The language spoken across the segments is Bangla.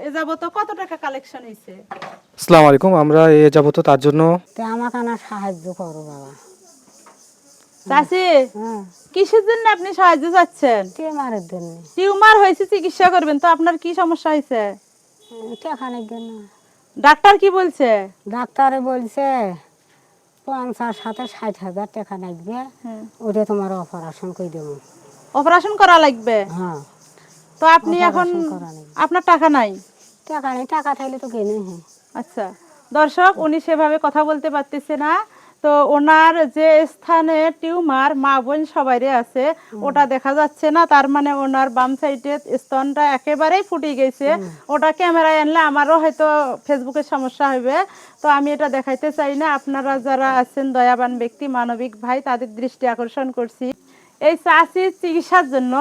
এ যাবত কত টাকা কালেকশন হয়েছে? আসসালামু আলাইকুম। আমরা এ যাবত তার জন্য তো আমাকে না সাহায্য করো বাবা। চাচি, হ্যাঁ, কিসের জন্য আপনি সাহায্য চাচ্ছেন? টিউমারের জন্য। টিউমার হয়েছে, চিকিৎসা করবেন, তো আপনার কি সমস্যা হয়েছে? টেকানোর জন্য। ডাক্তার কি বলছে? ডাক্তারে বলছে 50,000 টাকা লাগবে, ওটা তোমার অপারেশন করে দেবো। অপারেশন করা লাগবে? হ্যাঁ, তো আপনি এখন অপারেশন করা লাগবে। আপনার টাকা নাই? টাকা নেই, টাকা থাকলে তো কিনে। হ্যাঁ, আচ্ছা দর্শক, উনি সেভাবে কথা বলতে পারতেছে না। তো ওনার যে স্থানে টিউমার মা বোন সবাইরে আছে ওটা দেখা যাচ্ছে না, তার মানে ওনার বাম সাইডে স্তনটা একেবারেই ফুটে গেছে। ওটা ক্যামেরায় আনলে আমারও হয়তো ফেসবুকে সমস্যা হবে, তো আমি এটা দেখাইতে চাই না। আপনারা যারা আছেন দয়াবান ব্যক্তি, মানবিক ভাই, তাদের দৃষ্টি আকর্ষণ করছি। এই চাষির চিকিৎসার জন্য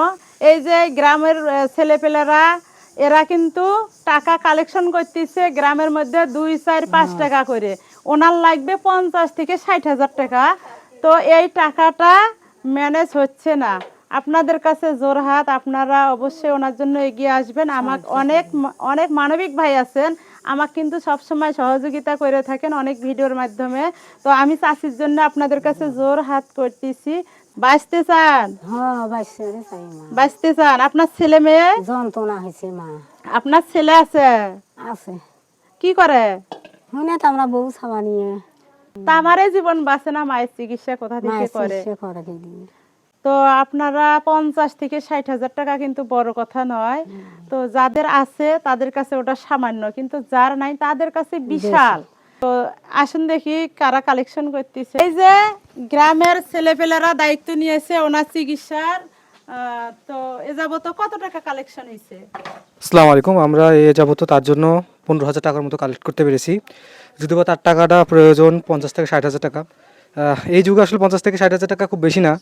এই যে গ্রামের ছেলেপেলেরা এরা কিন্তু টাকা কালেকশন করতেছে গ্রামের মধ্যে 2, 4, 5 টাকা করে। ওনার লাগবে 50 থেকে 60,000 টাকা। তো এই টাকাটা ম্যানেজ হচ্ছে না। আপনাদের কাছে জোরহাত, আপনারা অবশ্যই ওনার জন্য এগিয়ে আসবেন। আমাকে অনেক মানবিক ভাই আছেন, আমাকে কিন্তু সবসময় সহযোগিতা করে থাকেন অনেক ভিডিওর মাধ্যমে। তো আমি চাষির জন্য আপনাদের কাছে জোর হাত করতেছি। বাঁচতে চান? হ্যাঁ, বাঁচতে চাই মা। বাঁচতে চান? আপনার ছেলে মেয়ে? যন্ত্রণা হয়েছে মা। আপনার ছেলে আছে? আছে। কি করে? মনে তো আমরা বউ ছাওয়া নিয়ে তা আমারই জীবন বাঁচে না, মায়ের চিকিৎসা কোথা থেকে মায়ের করে? চিকিৎসা করে কি দিয়ে। তো আপনারা 50 থেকে 60,000 টাকা কিন্তু বড় কথা নয়। তো যাদের আছে তাদের কাছে ওটা সামান্য, কিন্তু যার নাই তাদের কাছে বিশাল। তো আসুন দেখি কারা কালেকশন করতেছে। এই যে গ্রামের ছেলেপেলেরা দায়িত্ব নিয়েছে ওনার চিকিৎসার। তো এ যাবত কত টাকা কালেকশন হয়েছে? আসসালামু আলাইকুম। আমরা এ যাবত তার জন্য 15,000 টাকার মতো কালেক্ট করতে পেরেছি। যদিও বা তার টাকাটা প্রয়োজন 50 থেকে 60,000 টাকা। এই যুগে আসলে 50 থেকে 60,000 টাকা খুব বেশি না।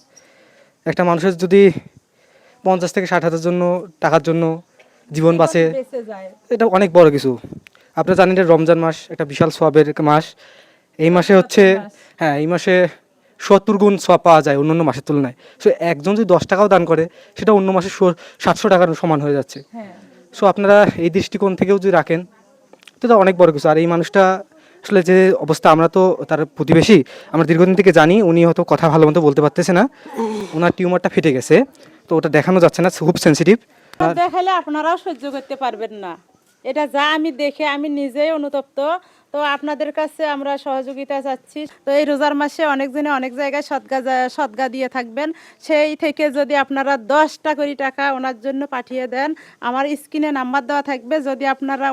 একটা মানুষের যদি 50 থেকে 60,000 জন্য টাকার জন্য জীবন বাঁচে, বেঁচে যায়। এটা অনেক বড় কিছু। আপনারা জানেন যে রমজান মাস একটা বিশাল সওয়াবের মাস। এই মাসে হচ্ছে, হ্যাঁ, এই মাসে 70 গুণ সওয়াব পাওয়া যায় অন্য অন্য মাসের তুলনায়। সো একজন যদি 10 টাকাও দান করে সেটা অন্য মাসে 700 টাকার সমান হয়ে যাচ্ছে। হ্যাঁ, সো আপনারা এই দৃষ্টিকোণ থেকেও যদি রাখেন তো এটা অনেক বড় কিছু। আর এই মানুষটা আসলে যে অবস্থা, আমরা তো তার প্রতিবেশী, আমরা দীর্ঘদিন থেকে জানি। উনি হয়তো কথা ভালো মতো বলতে পারতেছে না, ওনার টিউমারটা ফেটে গেছে, তো ওটা দেখানো যাচ্ছে না, খুব সেন্সিটিভ। দেখালে আপনারাও সহ্য করতে পারবেন না। এটা যা আমি দেখে আমি নিজেই অনুতপ্ত। তো আপনাদের কাছে আমরা সহযোগিতা চাচ্ছি। তো এই রোজার মাসে অনেকজনে অনেক জায়গায় সদগা দিয়ে থাকবেন। সেই থেকে যদি আপনারা 10টা করে টাকা ওনার জন্য পাঠিয়ে দেন, আমার স্ক্রিনে নাম্বার দেওয়া থাকবে। যদি আপনারা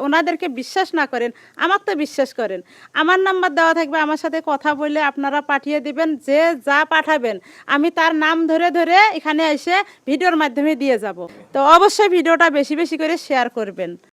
ওনাদেরকে বিশ্বাস না করেন, আমার তো বিশ্বাস করেন, আমার নাম্বার দেওয়া থাকবে, আমার সাথে কথা বলে আপনারা পাঠিয়ে দিবেন। যে যা পাঠাবেন আমি তার নাম ধরে ধরে এখানে এসে ভিডিওর মাধ্যমে দিয়ে যাব। তো অবশ্যই ভিডিওটা বেশি বেশি করে শেয়ার করবেন।